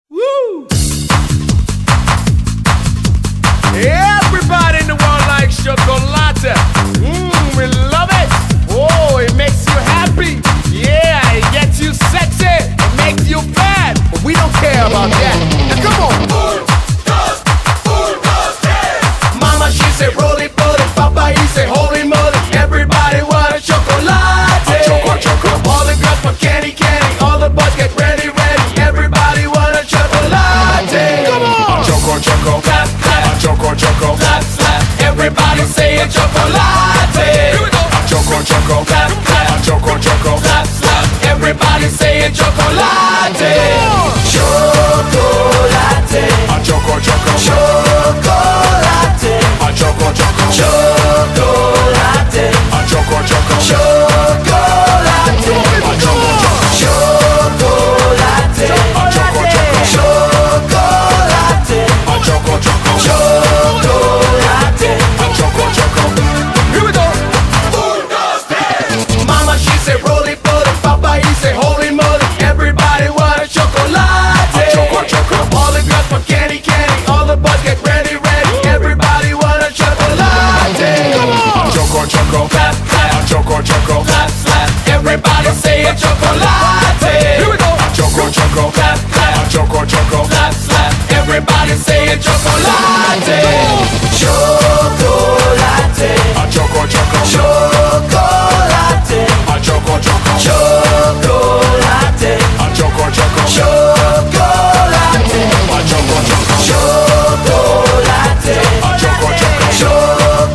Woo! Everybody in the world likes chocolate. We love it. Oh, it makes you happy. Yeah, it gets you sexy. It makes you fat. But we don't care about that. Now come on. Mama, she said roll it, roll it. Papa, he said holy moly. Everybody want a chocolate. Choco, choco. All the girls want candy, candy. All the boys get ready, ready. Everybody want a chocolate. Come on. Choco, choco. Clap, clap. Choco, choco. Clap, clap. Everybody say a chocolate. Here we go. Choco, choco. Clap, clap. Choco, choco. Clap, clap. Everybody say a chocolate. Chocolate. Choco, choco. Chocolate. Choco, choco. Chocolate. Choco, choco. Chocolate. Choco, choco. Chocolate. Choco, choco. Chocolate. Choco, choco. Chocolate. Choco, choco. Here we go. Mama, she said roll it, roll it. Papa, he said holy moly. Everybody want a chocolate. Choco, choco. All the girls want candy, candy. All the boys get ready, ready. Everybody want a chocolate. Come on. Choco, choco. Clap, clap. Choco, choco. Clap, clap. Everybody say a chocolate. Here we go. Choco, choco. Clap, clap. Choco, choco. Clap, clap. Everybody say a chocolate. Chocolate. Choco, choco. Chocolate. Choco, choco. Chocolate. Choco, choco. Chocolate. Choco, choco. Chocolate. Choco, choco. Chocolate.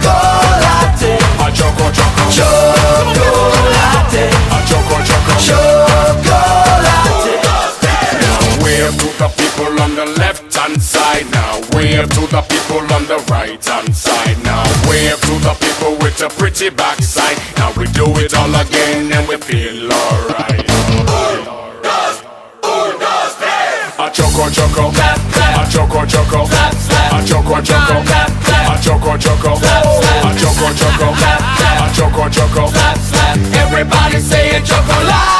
Choco, choco. Chocolate. Choco, choco. Chocolate. Wave to the people on the left hand side now. Wave to the people on the right hand side now. Wave to the people with a pretty backside. Now we do it all again and we feel alright. Choco, choco, clap, clap. Choco, choco, clap, A choco choco, a choco choco, a choco choco, a choco choco. Everybody say chocolate.